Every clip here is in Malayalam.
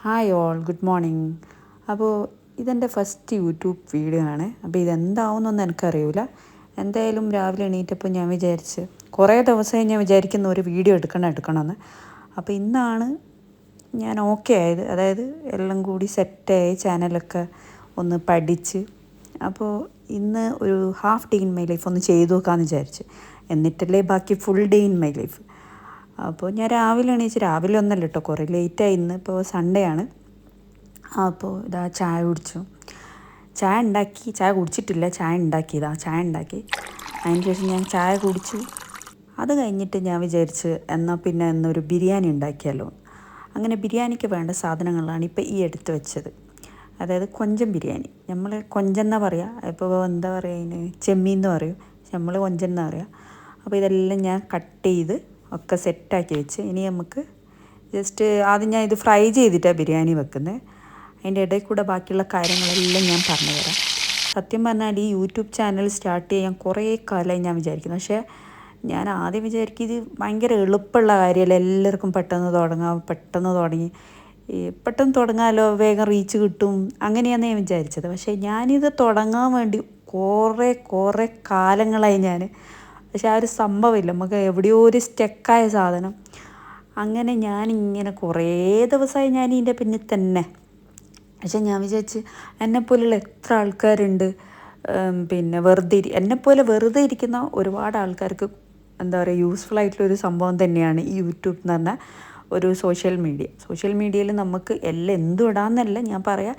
Hi all, good morning. അപ്പോൾ ഇതെൻ്റെ ഫസ്റ്റ് യൂട്യൂബ് വീഡിയോ ആണ്. അപ്പോൾ ഇതെന്താവുമെന്നൊന്നും എനിക്കറിയില്ല. എന്തായാലും രാവിലെ എണീറ്റപ്പോൾ ഞാൻ വിചാരിച്ച് കുറേ ദിവസമായി ഞാൻ വിചാരിക്കുന്ന ഒരു വീഡിയോ എടുക്കണമെന്ന്. അപ്പോൾ ഇന്നാണ് ഞാൻ ഓക്കെ ആയത്. അതായത് എല്ലാം കൂടി സെറ്റായി, ചാനലൊക്കെ ഒന്ന് പഠിച്ച്. അപ്പോൾ ഇന്ന് ഒരു half day in my life ഒന്ന് ചെയ്തു നോക്കാമെന്ന് വിചാരിച്ച്. എന്നിട്ടല്ലേ ബാക്കി full day in my life. അപ്പോൾ ഞാൻ രാവിലെ എണീച്ച്, രാവിലെ ഒന്നല്ല കേട്ടോ, കുറേ ലേറ്റായി. ഇന്ന് ഇപ്പോൾ സൺഡേ ആണ്. അപ്പോൾ ഇതാ ചായ കുടിച്ചു. ചായ കുടിച്ചിട്ടില്ല, ചായ ഉണ്ടാക്കി. അതിന് ശേഷം ഞാൻ ചായ കുടിച്ചു. അത് കഴിഞ്ഞിട്ട് ഞാൻ വിചാരിച്ച് എന്നാൽ പിന്നെ എന്നൊരു ബിരിയാണി ഉണ്ടാക്കിയാലോ. അങ്ങനെ ബിരിയാണിക്ക് വേണ്ട സാധനങ്ങളാണ് ഇപ്പോൾ ഈ എടുത്ത് വെച്ചത്. അതായത് കൊഞ്ചം ബിരിയാണി. നമ്മൾ കൊഞ്ചെന്നാ പറയുക, ഇപ്പോൾ എന്താ പറയുക, അതിന് ചെമ്മീൻ എന്ന് പറയും, നമ്മൾ കൊഞ്ചെന്നാ പറയുക. അപ്പോൾ ഇതെല്ലാം ഞാൻ കട്ട് ചെയ്ത് ഒക്കെ സെറ്റാക്കി വെച്ച് ഇനി നമുക്ക് ജസ്റ്റ് ആദ്യം ഞാൻ ഇത് ഫ്രൈ ചെയ്തിട്ടാണ് ബിരിയാണി വെക്കുന്നത്. അതിൻ്റെ ഇടയിൽ കൂടെ ബാക്കിയുള്ള കാര്യങ്ങളെല്ലാം ഞാൻ പറഞ്ഞുതരാം. സത്യം പറഞ്ഞാൽ ഈ യൂട്യൂബ് ചാനൽ സ്റ്റാർട്ട് ചെയ്യാൻ കുറേ കാലമായി ഞാൻ വിചാരിക്കുന്നു. പക്ഷേ ഞാൻ ആദ്യം വിചാരിക്കും ഇത് ഭയങ്കര എളുപ്പമുള്ള കാര്യമല്ല, എല്ലാവർക്കും പെട്ടെന്ന് തുടങ്ങി പെട്ടെന്ന് തുടങ്ങാമല്ലോ, വേഗം റീച്ച് കിട്ടും, അങ്ങനെയാണ് ഞാൻ വിചാരിച്ചത്. പക്ഷേ ഞാനിത് തുടങ്ങാൻ വേണ്ടി കുറേ കാലങ്ങളായി പക്ഷെ ആ ഒരു സംഭവമില്ല, നമുക്ക് എവിടെയോ ഒരു സ്റ്റക്കായ സാധനം. അങ്ങനെ ഞാനിങ്ങനെ കുറേ ദിവസമായി ഞാൻ ഇതിൻ്റെ പിന്നിൽ തന്നെ. പക്ഷെ ഞാൻ വിചാരിച്ച് എന്നെപ്പോലുള്ള എത്ര ആൾക്കാരുണ്ട്, പിന്നെ എന്നെപ്പോലെ വെറുതെ ഇരിക്കുന്ന ഒരുപാട് ആൾക്കാർക്ക് എന്താ പറയുക, യൂസ്ഫുൾ ആയിട്ടുള്ളൊരു സംഭവം തന്നെയാണ് ഈ യൂട്യൂബ് എന്ന് പറഞ്ഞാൽ ഒരു സോഷ്യൽ മീഡിയയിൽ നമുക്ക് എല്ലാം എന്തും ഇടാമെന്നല്ല ഞാൻ പറയാം.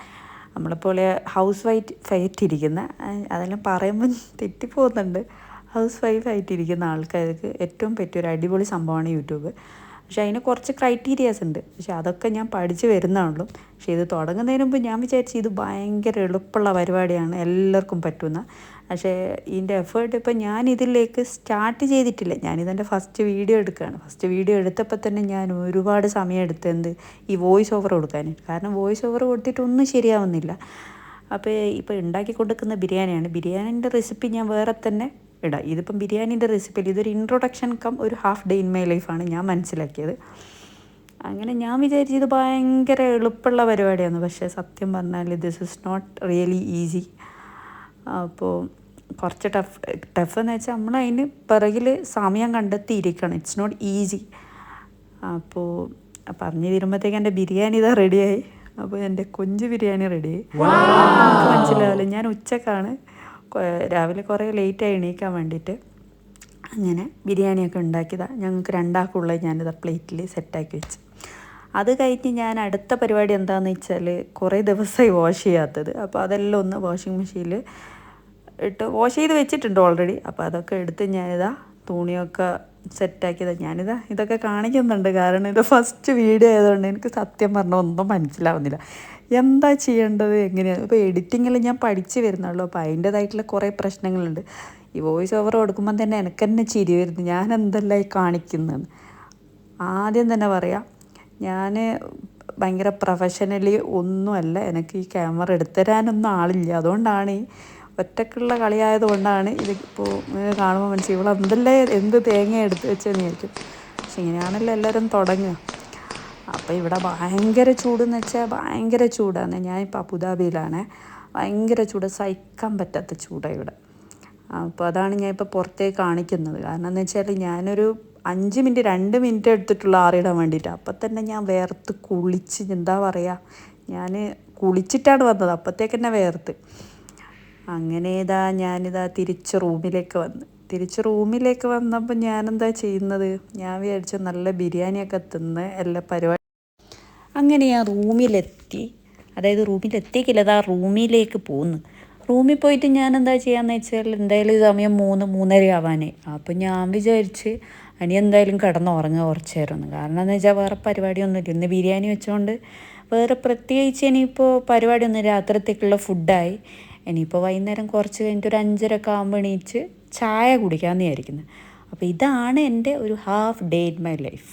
നമ്മളെപ്പോലെ ഹൗസ് വൈഫായിട്ടിരിക്കുന്ന, അതെല്ലാം പറയുമ്പോൾ തെറ്റിപ്പോകുന്നുണ്ട്, ഹൗസ് വൈഫായിട്ടിരിക്കുന്ന ആൾക്കാർക്ക് ഏറ്റവും പറ്റിയൊരു അടിപൊളി സംഭവമാണ് യൂട്യൂബ്. പക്ഷേ അതിന് കുറച്ച് ക്രൈറ്റീരിയാസ് ഉണ്ട്. പക്ഷേ അതൊക്കെ ഞാൻ പഠിച്ച് വരുന്നതാണല്ലോ. പക്ഷേ ഇത് തുടങ്ങുന്നതിന് മുമ്പ് ഞാൻ വിചാരിച്ചു ഇത് ഭയങ്കര എളുപ്പമുള്ള പരിപാടിയാണ്, എല്ലാവർക്കും പറ്റുന്ന. പക്ഷേ ഇതിൻ്റെ എഫേർട്ട് ഇപ്പോൾ ഞാൻ ഇതിലേക്ക് സ്റ്റാർട്ട് ചെയ്തിട്ടില്ല. ഞാനിതെൻ്റെ ഫസ്റ്റ് വീഡിയോ എടുക്കുകയാണ്. ഫസ്റ്റ് വീഡിയോ എടുത്തപ്പോൾ തന്നെ ഞാൻ ഒരുപാട് സമയം എടുത്തെന്ത് ഈ വോയിസ് ഓവർ കൊടുക്കാൻ. കാരണം വോയിസ് ഓവർ കൊടുത്തിട്ടൊന്നും ശരിയാവുന്നില്ല. അപ്പോൾ ഇപ്പോൾ ഉണ്ടാക്കി കൊടുക്കുന്ന ബിരിയാണീൻ്റെ റെസിപ്പി ഞാൻ വേറെ തന്നെ ഇടാം. ഇതിപ്പം ബിരിയാണീൻ്റെ റെസിപ്പിയിൽ ഇതൊരു ഇൻട്രൊഡക്ഷൻ ഒരു ഹാഫ് ഡേ ഇൻ മൈ ലൈഫാണ് ഞാൻ മനസ്സിലാക്കിയത്. അങ്ങനെ ഞാൻ വിചാരിച്ചത് ഭയങ്കര എളുപ്പമുള്ള പരിപാടിയാണ്. പക്ഷേ സത്യം പറഞ്ഞാൽ this is not really easy. അപ്പോൾ കുറച്ച് ടഫ് എന്ന് വെച്ചാൽ നമ്മൾ അതിന് പിറകിൽ സമയം കണ്ടെത്തിയിരിക്കണം. It's not easy. അപ്പോൾ പറഞ്ഞു തീരുമ്പോഴത്തേക്ക് എൻ്റെ ബിരിയാണി ഇതാ റെഡിയായി. അപ്പോൾ എൻ്റെ കൊഞ്ച് ബിരിയാണി റെഡിയായി. മനസ്സിലാവില്ല, ഞാൻ ഉച്ചക്കാണ് രാവിലെ കുറേ ലേറ്റായി എണീക്കാൻ വേണ്ടിയിട്ട് അങ്ങനെ ബിരിയാണിയൊക്കെ ഉണ്ടാക്കിയതാണ്. ഞങ്ങൾക്ക് രണ്ടാൾക്കുള്ളത് ഞാനിതാ പ്ലേറ്റിൽ സെറ്റാക്കി വെച്ച്. അത് കഴിഞ്ഞ് ഞാൻ അടുത്ത പരിപാടി എന്താണെന്ന് വെച്ചാൽ കുറേ ദിവസമായി വാഷ് ചെയ്യാത്തത്. അപ്പോൾ അതെല്ലാം ഒന്ന് വാഷിംഗ് മെഷീനിൽ ഇട്ട് വാഷ് ചെയ്ത് വെച്ചിട്ടുണ്ട് ഓൾറെഡി. അപ്പോൾ അതൊക്കെ എടുത്ത് ഞാനിതാ തുണിയൊക്കെ സെറ്റാക്കിയതാണ്. ഇതൊക്കെ കാണിക്കുന്നുണ്ട്, കാരണം ഇത് ഫസ്റ്റ് വീഡിയോ ആയതുകൊണ്ട് എനിക്ക് സത്യം പറഞ്ഞാൽ ഒന്നും മനസ്സിലാവുന്നില്ല, എന്താ ചെയ്യേണ്ടത്, എങ്ങനെയാണ്. ഇപ്പോൾ എഡിറ്റിങ്ങിൽ ഞാൻ പഠിച്ച് വരുന്നുള്ളൂ. അപ്പോൾ അതിൻ്റേതായിട്ടുള്ള കുറേ പ്രശ്നങ്ങളുണ്ട്. ഈ വോയിസ് ഓവർ കൊടുക്കുമ്പം തന്നെ എനിക്ക് തന്നെ ചിരി വരുന്നു, ഞാൻ എന്തെല്ലാം കാണിക്കുന്നതെന്ന്. ആദ്യം തന്നെ പറയാം, ഞാൻ ഭയങ്കര പ്രൊഫഷണലി ഒന്നുമല്ല. എനിക്ക് ഈ ക്യാമറ എടുത്തുതരാനൊന്നും ആളില്ല. അതുകൊണ്ടാണ് ഈ ഒറ്റക്കുള്ള കളിയായതുകൊണ്ടാണ് ഇതിപ്പോൾ കാണുമ്പോൾ മനസ്സിലായി ഇവളെന്തല്ലേ എന്ത് തേങ്ങ എടുത്ത് വെച്ചെന്ന് വിചാരിക്കും. പക്ഷെ ഇങ്ങനെയാണല്ലോ എല്ലാവരും തുടങ്ങുക. അപ്പോൾ ഇവിടെ ഭയങ്കര ചൂടെന്ന് വെച്ചാൽ ഭയങ്കര ചൂടാണ്. ഞാനിപ്പോൾ അബുദാബിയിലാണ്. ഭയങ്കര ചൂട്, സഹിക്കാൻ പറ്റാത്ത ചൂടാണ് ഇവിടെ. അപ്പോൾ അതാണ് ഞാൻ ഇപ്പോൾ പുറത്തേക്ക് കാണിക്കുന്നത്. കാരണം എന്ന് വെച്ചാൽ ഞാനൊരു 2 മിനിറ്റ് എടുത്തിട്ടുള്ള ആറിടാൻ വേണ്ടിയിട്ട്. അപ്പം തന്നെ ഞാൻ വേർത്ത് കുളിച്ച്, എന്താ പറയുക, ഞാൻ കുളിച്ചിട്ടാണ് വന്നത്. അപ്പോഴത്തേക്ക് തന്നെ വേർത്ത്. അങ്ങനെ ഞാനിതാ തിരിച്ച് റൂമിലേക്ക് വന്നപ്പോൾ ഞാനെന്താ ചെയ്യുന്നത്, ഞാൻ വിചാരിച്ചു നല്ല ബിരിയാണിയൊക്കെ തിന്ന് എല്ലാ പരിപാടി. അങ്ങനെ ഞാൻ റൂമിലെത്തി. അതായത് റൂമിലെത്തിക്കില്ല, അതാ റൂമിലേക്ക് പോന്നു. റൂമിൽ പോയിട്ട് ഞാൻ എന്താ ചെയ്യാന്ന് വെച്ചാൽ എന്തായാലും സമയം 3-3:30 ആവാനേ. അപ്പം ഞാൻ വിചാരിച്ച് ഇനി എന്തായാലും കിടന്നുറങ്ങുക കുറച്ച് നേരം. കാരണം എന്ന് വെച്ചാൽ വേറെ പരിപാടിയൊന്നുമില്ല. ഇന്ന് ബിരിയാണി വെച്ചുകൊണ്ട് വേറെ പ്രത്യേകിച്ച് ഇനിയിപ്പോൾ പരിപാടിയൊന്നും, രാത്രിത്തേക്കുള്ള ഫുഡായി. ഇനിയിപ്പോൾ വൈകുന്നേരം കുറച്ച് കഴിഞ്ഞിട്ട് ഒരു 5:30 ആകുമ്പോൾ എണീച്ച് ചായ കുടിക്കാമെന്ന് വിചാരിക്കുന്നത്. അപ്പോൾ ഇതാണ് എൻ്റെ ഒരു half day in my life.